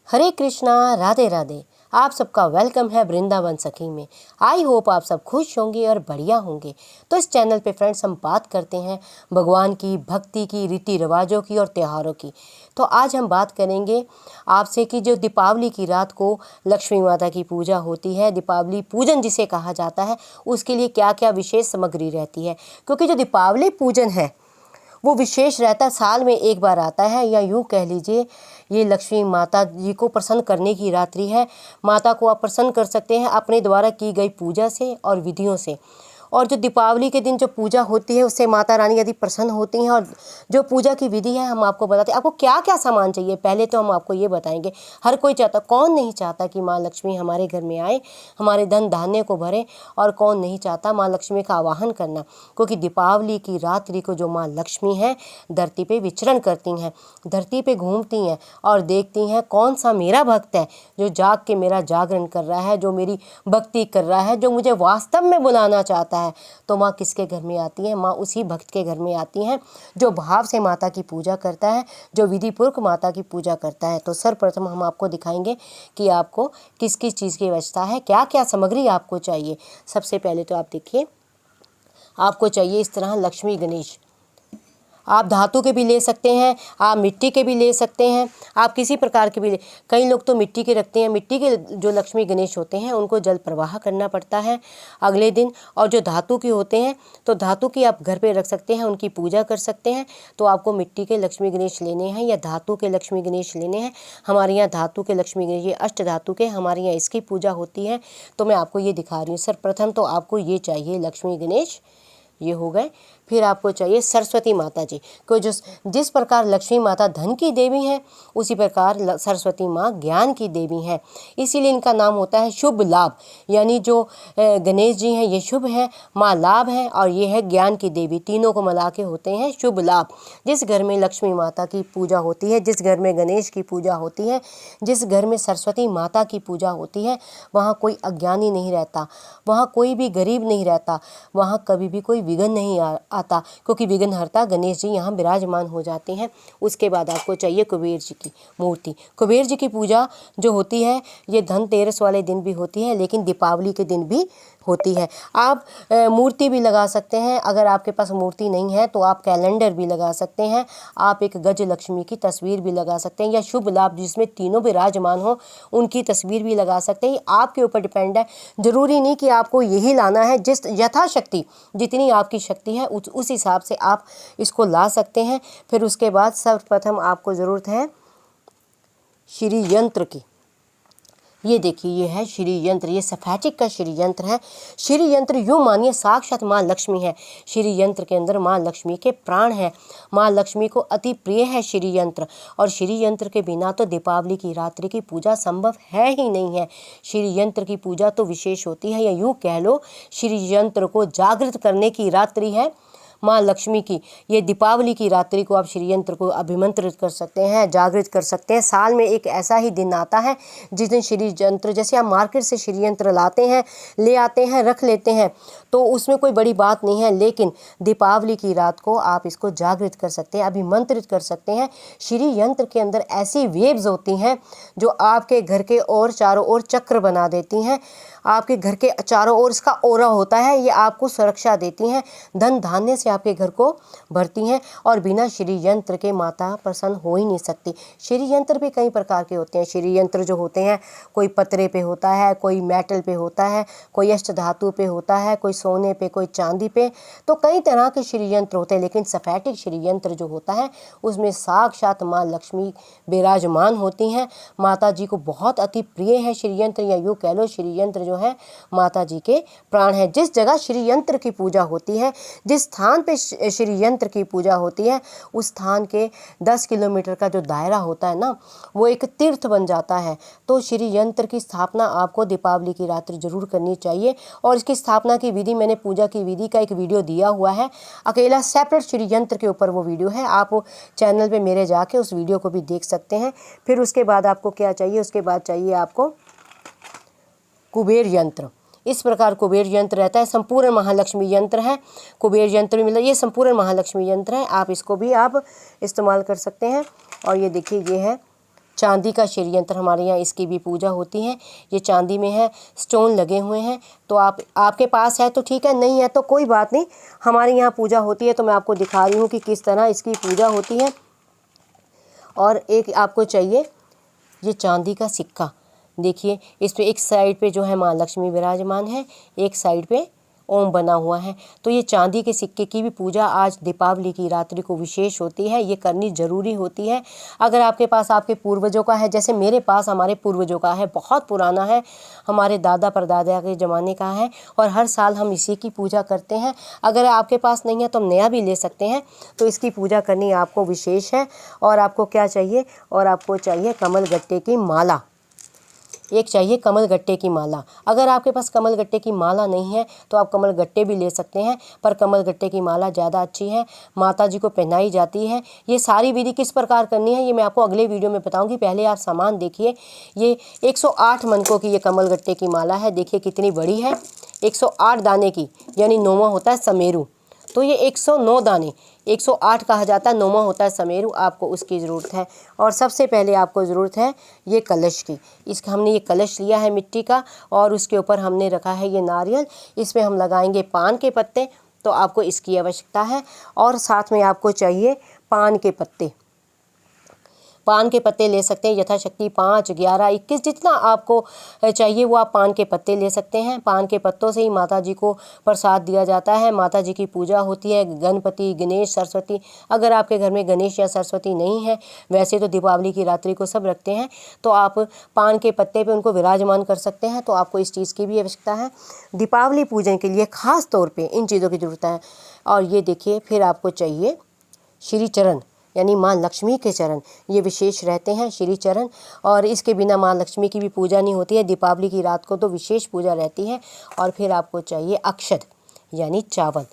हरे कृष्णा, राधे राधे। आप सबका वेलकम है वृंदावन सखी में। आई होप आप सब खुश होंगे और बढ़िया होंगे। तो इस चैनल पे फ्रेंड्स हम बात करते हैं भगवान की भक्ति की, रीति रिवाजों की और त्योहारों की। तो आज हम बात करेंगे आपसे कि जो दीपावली की रात को लक्ष्मी माता की पूजा होती है, दीपावली पूजन जिसे कहा जाता है, उसके लिए क्या क्या विशेष सामग्री रहती है। क्योंकि जो दीपावली पूजन है वो विशेष रहता है, साल में एक बार आता है, या यूँ कह लीजिए ये लक्ष्मी माता जी को प्रसन्न करने की रात्रि है। माता को आप प्रसन्न कर सकते हैं अपने द्वारा की गई पूजा से और विधियों से। और जो दीपावली के दिन जो पूजा होती है उससे माता रानी यदि प्रसन्न होती हैं। और जो पूजा की विधि है हम आपको बताते हैं। आपको क्या क्या सामान चाहिए पहले तो हम आपको ये बताएंगे। हर कोई चाहता, कौन नहीं चाहता कि माँ लक्ष्मी हमारे घर में आए, हमारे धन धान्य को भरे, और कौन नहीं चाहता माँ लक्ष्मी का आवाहन करना। क्योंकि दीपावली की रात्रि को जो माँ लक्ष्मी हैं धरती पे विचरण करती हैं, धरती पे घूमती हैं और देखती हैं कौन सा मेरा भक्त है जो जाग के मेरा जागरण कर रहा है, जो मेरी भक्ति कर रहा है, जो मुझे वास्तव में बुलाना चाहता है। तो माँ किसके घर में आती है? माँ उसी भक्त के घर में आती हैं जो भाव से माता की पूजा करता है, जो विधि पूर्वक माता की पूजा करता है। तो सर्वप्रथम हम आपको दिखाएंगे कि आपको किस किस चीज़ की आवश्यकता है, क्या क्या सामग्री आपको चाहिए। सबसे पहले तो आप देखिए, आपको चाहिए इस तरह लक्ष्मी गणेश। आप धातु के भी ले सकते हैं, आप मिट्टी के भी ले सकते हैं, आप किसी प्रकार के भी कई लोग तो मिट्टी के रखते हैं। मिट्टी के जो लक्ष्मी गणेश होते हैं उनको जल प्रवाह करना पड़ता है अगले दिन। और जो धातु के होते हैं तो धातु की आप घर पे रख सकते हैं, उनकी पूजा कर सकते हैं। तो आपको मिट्टी के लक्ष्मी गणेश लेने हैं या धातु के लक्ष्मी गणेश लेने हैं। हमारे यहाँ धातु के लक्ष्मी गणेश, ये अष्ट धातु के, हमारे यहाँ इसकी पूजा होती है। तो मैं आपको ये दिखा रही हूँ। सर्वप्रथम तो आपको ये चाहिए लक्ष्मी गणेश, ये हो गए। फिर आपको चाहिए सरस्वती माता जी को। जिस प्रकार लक्ष्मी माता धन की देवी हैं उसी प्रकार सरस्वती माँ ज्ञान की देवी हैं। इसीलिए इनका नाम होता है शुभ लाभ। यानी जो गणेश जी हैं ये शुभ हैं, माँ लाभ हैं, और ये है ज्ञान की देवी। तीनों को मिला के होते हैं शुभ लाभ। जिस घर में लक्ष्मी माता की पूजा होती है, जिस घर में गणेश की पूजा होती है, जिस घर में सरस्वती माता की पूजा होती है, वहाँ कोई अज्ञानी नहीं रहता, वहाँ कोई भी गरीब नहीं रहता, वहाँ कभी भी कोई विघ्न नहीं आता। क्योंकि विघ्नहर्ता गणेश जी यहाँ विराजमान हो जाते हैं। उसके बाद आपको चाहिए कुबेर जी की मूर्ति। कुबेर जी की पूजा जो होती है ये धनतेरस वाले दिन भी होती है, लेकिन दीपावली के दिन भी होती है। आप मूर्ति भी लगा सकते हैं। अगर आपके पास मूर्ति नहीं है तो आप कैलेंडर भी लगा सकते हैं। आप एक गज लक्ष्मी की तस्वीर भी लगा सकते हैं, या शुभ लाभ जिसमें तीनों विराजमान हो उनकी तस्वीर भी लगा सकते हैं। आपके ऊपर डिपेंड है। ज़रूरी नहीं कि आपको यही लाना है, जिस यथाशक्ति जितनी आपकी शक्ति है उस हिसाब से आप इसको ला सकते हैं। फिर उसके बाद सर्वप्रथम आपको ज़रूरत है श्री यंत्र की। ये देखिए, ये है श्री यंत्र, ये सफेटिक का श्री यंत्र है। श्री यंत्र यूँ मानिए साक्षात माँ लक्ष्मी है। श्री यंत्र के अंदर माँ लक्ष्मी के प्राण है। माँ लक्ष्मी को अति प्रिय है श्री यंत्र। और श्री यंत्र के बिना तो दीपावली की रात्रि की पूजा संभव है ही नहीं है। श्री यंत्र की पूजा तो विशेष होती है, या यूँ कह लो श्री यंत्र को जागृत करने की रात्रि है माँ लक्ष्मी की। ये दीपावली की रात्रि को आप श्री यंत्र को अभिमंत्रित कर सकते हैं, जागृत कर सकते हैं। साल में एक ऐसा ही दिन आता है जिस दिन श्री यंत्र, जैसे आप मार्केट से श्री यंत्र लाते हैं, ले आते हैं, रख लेते हैं, तो उसमें कोई बड़ी बात नहीं है। लेकिन दीपावली की रात को आप इसको जागृत कर सकते हैं, अभिमंत्रित कर सकते हैं। श्री यंत्र के अंदर ऐसी वेव्स होती हैं जो आपके घर के और चारों ओर चक्र बना देती हैं। आपके घर के चारों ओर इसका ओरा होता है, ये आपको सुरक्षा देती हैं, धन धान्य से आपके घर को भरती हैं। और बिना श्री यंत्र के माता प्रसन्न हो ही नहीं सकती। श्री यंत्र भी कई प्रकार के होते हैं। श्री यंत्र जो होते हैं, कोई पतरे पे होता है, कोई मेटल पे होता है, कोई अष्ट धातु पे होता है, कोई सोने पे, कोई चांदी पे। तो कई तरह के श्री यंत्र होते हैं। लेकिन सफेटिक श्री यंत्र जो होता है उसमें साक्षात माँ लक्ष्मी विराजमान होती हैं। माता जी को बहुत अति प्रिय है श्री यंत्र, या यूँ कह लो श्री यंत्र जो है माता जी के प्राण है। जिस जगह श्री यंत्र की पूजा होती है, जिस स्थान पे श्री यंत्र की पूजा होती है, उस स्थान के 10 किलोमीटर का जो दायरा होता है ना, वो एक तीर्थ बन जाता है। तो श्री यंत्र की स्थापना आपको दीपावली की रात्रि जरूर करनी चाहिए। और इसकी स्थापना की विधि, मैंने पूजा की विधि का एक वीडियो दिया हुआ है, अकेला सेपरेट श्री यंत्र के ऊपर वो वीडियो है। आप चैनल पे मेरे जाके उस वीडियो को भी देख सकते हैं। फिर उसके बाद आपको क्या चाहिए? उसके बाद चाहिए आपको कुबेर यंत्र। इस प्रकार कुबेर यंत्र रहता है, संपूर्ण महालक्ष्मी यंत्र है। कुबेर यंत्र भी मिला, ये संपूर्ण महालक्ष्मी यंत्र है। आप इसको भी आप इस्तेमाल कर सकते हैं। और ये देखिए, ये है चांदी का श्रीयंत्र हमारे यहाँ इसकी भी पूजा होती है। ये चांदी में है, स्टोन लगे हुए हैं। तो आपके पास है तो ठीक है, नहीं है तो कोई बात नहीं, हमारे यहाँ पूजा होती है। तो मैं आपको दिखा रही हूँ कि किस तरह इसकी पूजा होती है। और एक आपको चाहिए ये चांदी का सिक्का। देखिए इस पे एक साइड पे जो है माँ लक्ष्मी विराजमान है, एक साइड पे ओम बना हुआ है। तो ये चांदी के सिक्के की भी पूजा आज दीपावली की रात्रि को विशेष होती है, ये करनी ज़रूरी होती है। अगर आपके पास आपके पूर्वजों का है, जैसे मेरे पास हमारे पूर्वजों का है, बहुत पुराना है, हमारे दादा परदादा के ज़माने का है, और हर साल हम इसी की पूजा करते हैं। अगर आपके पास नहीं है तो हम नया भी ले सकते हैं। तो इसकी पूजा करनी आपको विशेष है। और आपको क्या चाहिए, और आपको चाहिए कमल गट्टे की माला। एक चाहिए कमल गट्टे की माला। अगर आपके पास कमल गट्टे की माला नहीं है तो आप कमल गट्टे भी ले सकते हैं, पर कमल गट्टे की माला ज़्यादा अच्छी है, माता जी को पहनाई जाती है। ये सारी विधि किस प्रकार करनी है ये मैं आपको अगले वीडियो में बताऊंगी। पहले आप सामान देखिए। ये 108 मनकों की ये कमल गट्टे की माला है। देखिए कितनी बड़ी है, 108 दाने की, यानी 9वां होता है समेरू। तो ये 109 दाने, 108 कहा जाता है, 9वां होता है समेरू। आपको उसकी ज़रूरत है। और सबसे पहले आपको ज़रूरत है ये कलश की। इसका हमने ये कलश लिया है मिट्टी का, और उसके ऊपर हमने रखा है ये नारियल। इसमें हम लगाएंगे पान के पत्ते, तो आपको इसकी आवश्यकता है। और साथ में आपको चाहिए पान के पत्ते। पान के पत्ते ले सकते हैं यथाशक्ति 5, 11, 21 जितना आपको चाहिए वो आप पान के पत्ते ले सकते हैं। पान के पत्तों से ही माता जी को प्रसाद दिया जाता है, माता जी की पूजा होती है। गणपति, गणेश, सरस्वती, अगर आपके घर में गणेश या सरस्वती नहीं है, वैसे तो दीपावली की रात्रि को सब रखते हैं, तो आप पान के पत्ते पे उनको विराजमान कर सकते हैं। तो आपको इस चीज़ की भी आवश्यकता है। दीपावली पूजन के लिए ख़ास तौर पर इन चीज़ों की ज़रूरत है। और ये देखिए, फिर आपको चाहिए श्री चरण, यानी माँ लक्ष्मी के चरण, ये विशेष रहते हैं श्री चरण। और इसके बिना माँ लक्ष्मी की भी पूजा नहीं होती है। दीपावली की रात को तो विशेष पूजा रहती है। और फिर आपको चाहिए अक्षत, यानी चावल।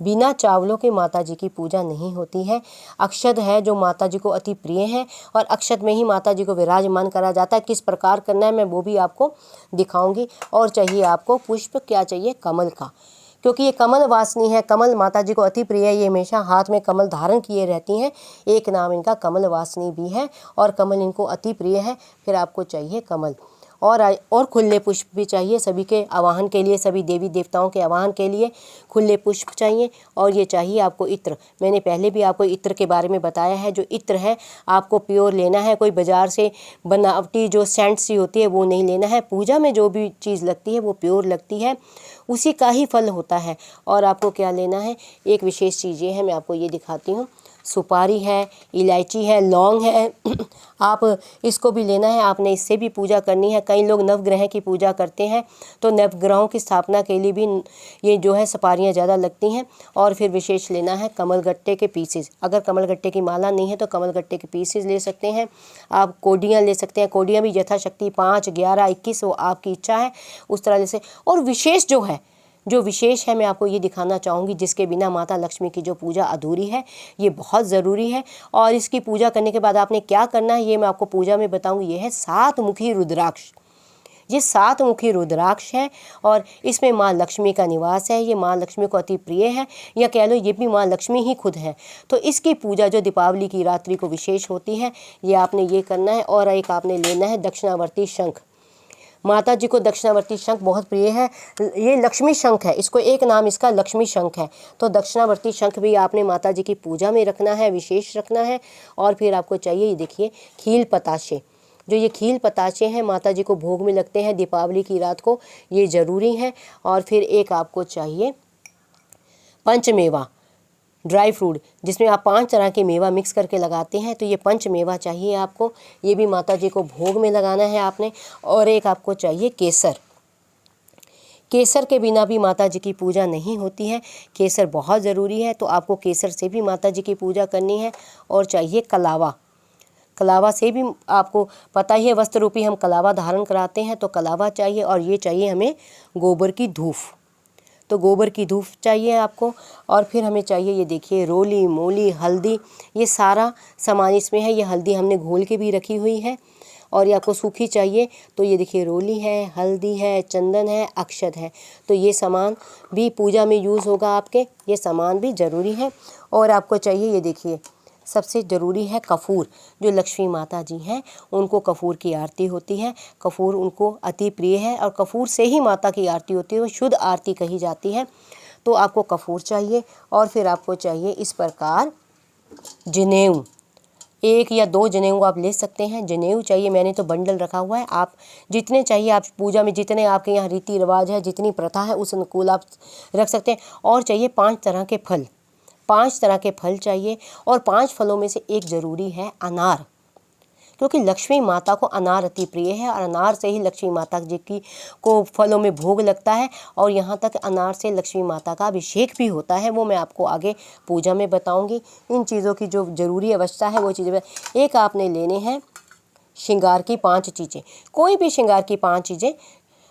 बिना चावलों के माता जी की पूजा नहीं होती है। अक्षत है जो माता जी को अति प्रिय है, और अक्षत में ही माता जी को विराजमान करा जाता है। किस प्रकार करना है मैं वो भी आपको दिखाऊंगी। और चाहिए आपको पुष्प, क्या चाहिए, कमल का, क्योंकि ये कमल वासनी है। कमल माता जी को अति प्रिय है, ये हमेशा हाथ में कमल धारण किए रहती हैं। एक नाम इनका कमल वासनी भी है, और कमल इनको अति प्रिय है। फिर आपको चाहिए कमल, और खुले पुष्प भी चाहिए सभी के आवाहन के लिए, सभी देवी देवताओं के आवाहन के लिए खुले पुष्प चाहिए। और ये चाहिए आपको इत्र। मैंने पहले भी आपको इत्र के बारे में बताया है। जो इत्र है आपको प्योर लेना है, कोई बाज़ार से बनावटी जो सेंट सी होती है वो नहीं लेना है। पूजा में जो भी चीज़ लगती है वो प्योर लगती है, उसी का ही फल होता है। और आपको क्या लेना है, एक विशेष चीज़ ये है, मैं आपको ये दिखाती हूँ। सुपारी है, इलायची है, लौंग है, आप इसको भी लेना है। आपने इससे भी पूजा करनी है। कई लोग नवग्रह की पूजा करते हैं, तो नवग्रहों की स्थापना के लिए भी ये जो है सुपारियाँ ज़्यादा लगती हैं। और फिर विशेष लेना है कमलगट्टे के पीसेस। अगर कमलगट्टे की माला नहीं है तो कमलगट्टे के पीसेस ले सकते हैं। आप कोडियाँ ले सकते हैं, कोडियाँ भी यथाशक्ति 5, 11, 21 वो आपकी इच्छा है उस तरह से। और विशेष जो विशेष है मैं आपको ये दिखाना चाहूँगी, जिसके बिना माता लक्ष्मी की जो पूजा अधूरी है, ये बहुत ज़रूरी है। और इसकी पूजा करने के बाद आपने क्या करना है ये मैं आपको पूजा में बताऊँगी। ये है 7 मुखी रुद्राक्ष। ये 7 मुखी रुद्राक्ष है, और इसमें माँ लक्ष्मी का निवास है। ये माँ लक्ष्मी को अति प्रिय है, या कह लो ये भी माँ लक्ष्मी ही खुद है। तो इसकी पूजा जो दीपावली की रात्रि को विशेष होती है, ये आपने ये करना है। और एक आपने लेना है दक्षिणावर्ती शंख। माता जी को दक्षिणावर्ती शंख बहुत प्रिय है। ये लक्ष्मी शंख है, इसको एक नाम इसका लक्ष्मी शंख है। तो दक्षिणावर्ती शंख भी आपने माता जी की पूजा में रखना है, विशेष रखना है। और फिर आपको चाहिए ये देखिए खील पताशे। जो ये खील पताशे हैं माता जी को भोग में लगते हैं दीपावली की रात को, ये ज़रूरी हैं। और फिर एक आपको चाहिए पंचमेवा, ड्राई फ्रूट, जिसमें आप 5 तरह के मेवा मिक्स करके लगाते हैं। तो ये पंचमेवा चाहिए आपको, ये भी माता जी को भोग में लगाना है आपने। और एक आपको चाहिए केसर। केसर के बिना भी माता जी की पूजा नहीं होती है, केसर बहुत ज़रूरी है। तो आपको केसर से भी माता जी की पूजा करनी है। और चाहिए कलावा। कलावा से भी आपको पता ही है, वस्त्र रूपी हम कलावा धारण कराते हैं, तो कलावा चाहिए। और ये चाहिए हमें गोबर की धूप, तो गोबर की धूप चाहिए आपको। और फिर हमें चाहिए ये देखिए रोली, मोली, हल्दी, ये सारा सामान इसमें है। ये हल्दी हमने घोल के भी रखी हुई है। और ये आपको सूखी चाहिए, तो ये देखिए रोली है, हल्दी है, चंदन है, अक्षत है। तो ये सामान भी पूजा में यूज़ होगा आपके, ये सामान भी ज़रूरी है। और आपको चाहिए ये देखिए सबसे ज़रूरी है कपूर। जो लक्ष्मी माता जी हैं उनको कपूर की आरती होती है। कपूर उनको अति प्रिय है और कपूर से ही माता की आरती होती है, वो शुद्ध आरती कही जाती है। तो आपको कपूर चाहिए और फिर आपको चाहिए इस प्रकार जनेऊ। 1 या 2 जनेऊ आप ले सकते हैं। जनेऊ चाहिए, मैंने तो बंडल रखा हुआ है, आप जितने चाहिए, आप पूजा में जितने आपके यहाँ रीति रिवाज है, जितनी प्रथा है उस अनुकूल आप रख सकते हैं। और चाहिए 5 तरह के फल, 5 तरह के फल चाहिए। और 5 फलों में से एक ज़रूरी है अनार, क्योंकि लक्ष्मी माता को अनार अति प्रिय है और अनार से ही लक्ष्मी माता जी की को फलों में भोग लगता है। और यहाँ तक अनार से लक्ष्मी माता का अभिषेक भी होता है, वो मैं आपको आगे पूजा में बताऊंगी। इन चीज़ों की जो ज़रूरी अवस्था है वो चीज़ें एक आपने लेने हैं। श्रृंगार की 5 चीज़ें, कोई भी श्रृंगार की 5 चीज़ें,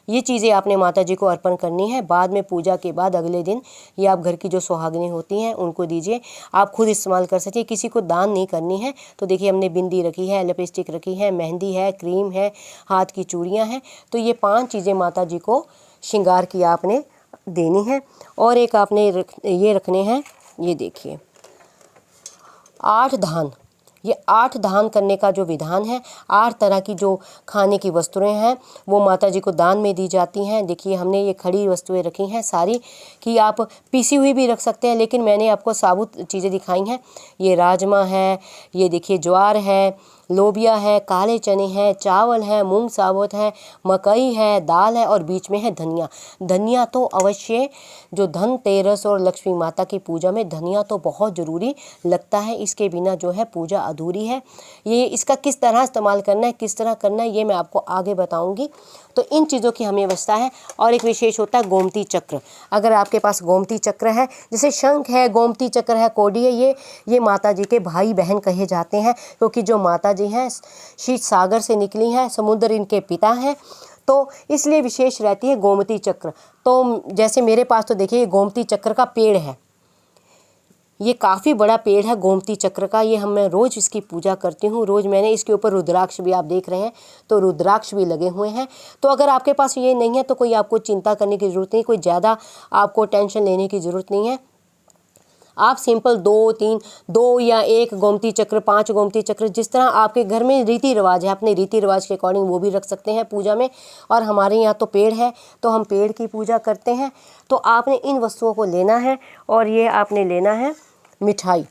ये चीज़ें आपने माता जी को अर्पण करनी है। बाद में पूजा के बाद अगले दिन ये आप घर की जो सुहागिनें होती हैं उनको दीजिए, आप खुद इस्तेमाल कर सकते हैं, किसी को दान नहीं करनी है। तो देखिए हमने बिंदी रखी है, लिपस्टिक रखी है, मेहंदी है, क्रीम है, हाथ की चूड़ियाँ हैं। तो ये 5 चीज़ें माता जी को श्रृंगार की आपने देनी है। और एक आपने ये रखने हैं, ये देखिए 8 धान। ये 8 दान करने का जो विधान है, 8 तरह की जो खाने की वस्तुएं हैं वो माता जी को दान में दी जाती हैं। देखिए हमने ये खड़ी वस्तुएं रखी हैं सारी, कि आप पीसी हुई भी रख सकते हैं, लेकिन मैंने आपको साबुत चीज़ें दिखाई हैं। ये राजमा है, ये देखिए ज्वार है, लोबिया है, काले चने हैं, चावल है, मूंग साबुत है, मकई है, दाल है और बीच में है धनिया। धनिया तो अवश्य, जो धनतेरस और लक्ष्मी माता की पूजा में धनिया तो बहुत ज़रूरी लगता है, इसके बिना जो है पूजा अधूरी है। ये इसका किस तरह इस्तेमाल करना है, किस तरह करना है, ये मैं आपको आगे बताऊंगी। तो इन चीज़ों की हमें व्यवस्था है। और एक विशेष होता है गोमती चक्र। अगर आपके पास गोमती चक्र है, जैसे शंख है, गोमती चक्र है, कोडी है, ये माता जी के भाई बहन कहे जाते हैं, क्योंकि जो माता जी हैं क्षीर सागर से निकली हैं, समुद्र इनके पिता हैं, तो इसलिए विशेष रहती है गोमती चक्र। तो जैसे मेरे पास तो देखिए गोमती चक्र का पेड़ है, ये काफ़ी बड़ा पेड़ है गोमती चक्र का। ये मैं रोज़ इसकी पूजा करती हूँ। रोज़ मैंने इसके ऊपर रुद्राक्ष भी, आप देख रहे हैं तो रुद्राक्ष भी लगे हुए हैं। तो अगर आपके पास ये नहीं है तो कोई आपको चिंता करने की ज़रूरत नहीं, कोई ज़्यादा आपको टेंशन लेने की ज़रूरत नहीं है। आप सिंपल 2 या 1 गोमती चक्र, 5 गोमती चक्र, जिस तरह आपके घर में रीति रिवाज है, अपने रीति रिवाज के अकॉर्डिंग वो भी रख सकते हैं पूजा में। और हमारे यहाँ तो पेड़ है तो हम पेड़ की पूजा करते हैं। तो आपने इन वस्तुओं को लेना है। और ये आपने लेना है मिठाई।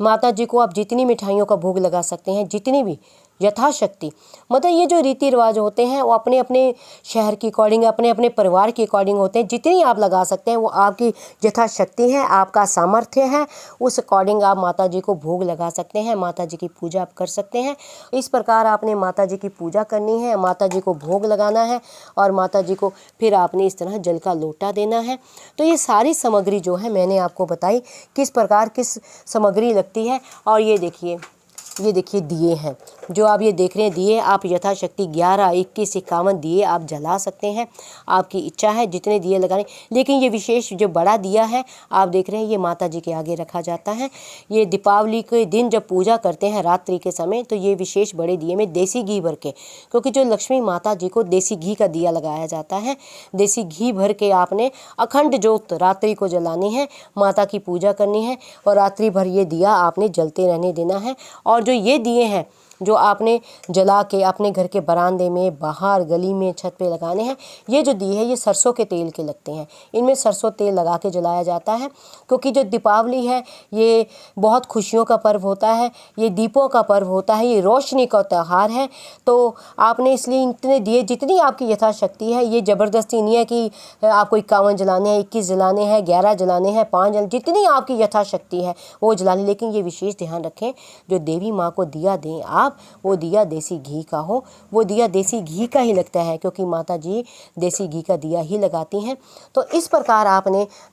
माता जी को आप जितनी मिठाइयों का भोग लगा सकते हैं, जितनी भी यथाशक्ति। मतलब ये जो रीति रिवाज होते हैं वो अपने अपने शहर के अकॉर्डिंग, अपने अपने परिवार के अकॉर्डिंग होते हैं। जितनी आप लगा सकते हैं वो आपकी यथाशक्ति है, आपका सामर्थ्य है, उस अकॉर्डिंग आप माता जी को भोग लगा सकते हैं, माता जी की पूजा आप कर सकते हैं। इस प्रकार आपने माता जी की पूजा करनी है, माता जी को भोग लगाना है और माता जी को फिर आपने इस तरह जल का लोटा देना है। तो ये सारी सामग्री जो है मैंने आपको बताई किस प्रकार किस सामग्री लगती है। और ये देखिए दिए हैं, जो आप ये देख रहे हैं दिए, आप यथाशक्ति 11, 21, 51 दिए आप जला सकते हैं। आपकी इच्छा है जितने दिए लगाने। लेकिन ये विशेष जो बड़ा दिया है आप देख रहे हैं, ये माता जी के आगे रखा जाता है। ये दीपावली के दिन जब पूजा करते हैं रात्रि के समय, तो ये विशेष बड़े दिए में देसी घी भर के, क्योंकि जो लक्ष्मी माता जी को देसी घी का दिया लगाया जाता है, देसी घी भर के आपने अखंड ज्योत रात्रि को जलानी है, माता की पूजा करनी है और रात्रि भर ये दिया आपने जलते रहने देना है। और जो ये दिए हैं जो आपने जला के अपने घर के बरामदे में, बाहर गली में, छत पे लगाने हैं, ये जो दिए हैं ये सरसों के तेल के लगते हैं। इनमें सरसों तेल लगा के जलाया जाता है, क्योंकि जो दीपावली है ये बहुत खुशियों का पर्व होता है, ये दीपों का पर्व होता है, ये रोशनी का त्यौहार है। तो आपने इसलिए इतने दिए जितनी आपकी यथाशक्ति है, ये ज़बरदस्ती नहीं है कि आपको 51 जलाने हैं, 21 जलाने हैं, 11 जलाने हैं, 5 जलाने, जितनी आपकी यथाशक्ति है वो जलाने। लेकिन ये विशेष ध्यान रखें, जो देवी माँ को दिया दें आप, वो दिया देसी घी का हो, वो दिया देसी घी का ही लगता है, क्योंकि माता जी देसी घी का दिया ही लगाती हैं। तो इस प्रकार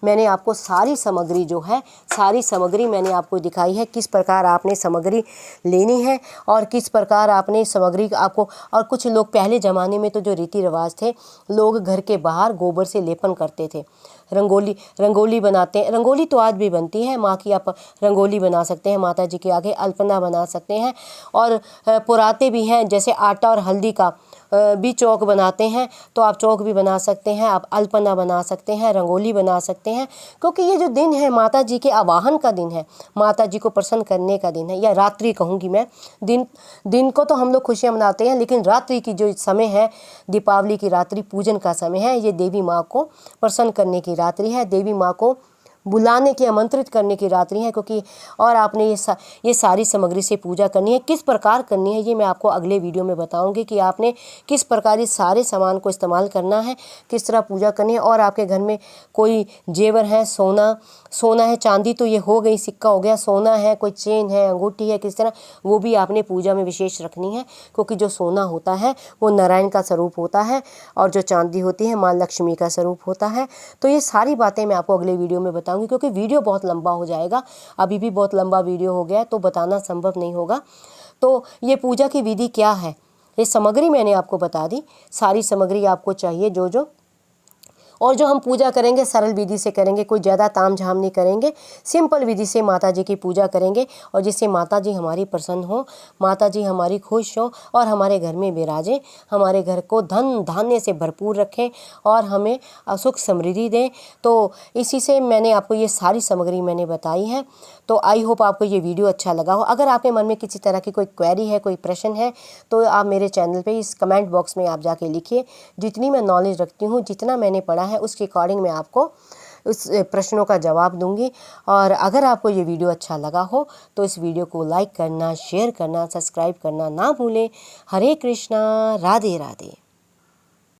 मैंने आपको सारी सामग्री जो है, सारी सामग्री मैंने आपको दिखाई है, किस प्रकार आपने सामग्री लेनी है और किस प्रकार आपने सामग्री आपको। और कुछ लोग पहले ज़माने में तो जो रीति रिवाज थे, लोग घर के बाहर गोबर से लेपन करते थे, रंगोली बनाते हैं। रंगोली तो आज भी बनती है, माँ की आप रंगोली बना सकते हैं, माता जी के आगे अल्पना बना सकते हैं। और पुराते भी हैं, जैसे आटा और हल्दी का भी चौक बनाते हैं तो आप चौक भी बना सकते हैं, आप अल्पना बना सकते हैं, रंगोली बना सकते हैं। क्योंकि ये जो दिन है माता जी के आवाहन का दिन है, माता जी को प्रसन्न करने का दिन है, या रात्रि कहूँगी मैं। दिन को तो हम लोग खुशियाँ मनाते हैं, लेकिन रात्रि की जो समय है, दीपावली की रात्रि पूजन का समय है, ये देवी माँ को प्रसन्न करने की रात्रि है, देवी माँ को बुलाने की, आमंत्रित करने की रात्रि है। क्योंकि और आपने ये सारी सामग्री से पूजा करनी है। किस प्रकार करनी है ये मैं आपको अगले वीडियो में बताऊंगी कि आपने किस प्रकार इस सारे सामान को इस्तेमाल करना है, किस तरह पूजा करनी है। और आपके घर में कोई जेवर है, सोना है, चांदी तो ये हो गई, सिक्का हो गया, सोना है, कोई चेन है, अंगूठी है, किस तरह, वो भी आपने पूजा में विशेष रखनी है। क्योंकि जो सोना होता है वो नारायण का स्वरूप होता है, और जो चांदी होती है माँ लक्ष्मी का स्वरूप होता है। तो ये सारी बातें मैं आपको अगले वीडियो में बताऊंगी, क्योंकि वीडियो बहुत लंबा हो जाएगा। अभी भी बहुत लंबा वीडियो हो गया है तो बताना संभव नहीं होगा। तो ये पूजा की विधि क्या है, ये सामग्री मैंने आपको बता दी। सारी सामग्री आपको चाहिए जो और जो हम पूजा करेंगे सरल विधि से करेंगे, कोई ज़्यादा ताम झाम नहीं करेंगे, सिंपल विधि से माता जी की पूजा करेंगे, और जिससे माता जी हमारी प्रसन्न हो, माता जी हमारी खुश हो और हमारे घर में विराजें, हमारे घर को धन धान्य से भरपूर रखें और हमें सुख समृद्धि दें। तो इसी से मैंने आपको ये सारी सामग्री मैंने बताई है। तो आई होप आपको ये वीडियो अच्छा लगा हो। अगर आपके मन में किसी तरह की कोई क्वेरी है, कोई प्रश्न है, तो आप मेरे चैनल पे इस कमेंट बॉक्स में आप जाके लिखिए। जितनी मैं नॉलेज रखती हूँ, जितना मैंने पढ़ा है, उसके अकॉर्डिंग मैं आपको उस प्रश्नों का जवाब दूंगी। और अगर आपको ये वीडियो अच्छा लगा हो तो इस वीडियो को लाइक करना, शेयर करना, सब्सक्राइब करना ना भूलें। हरे कृष्णा, राधे राधे।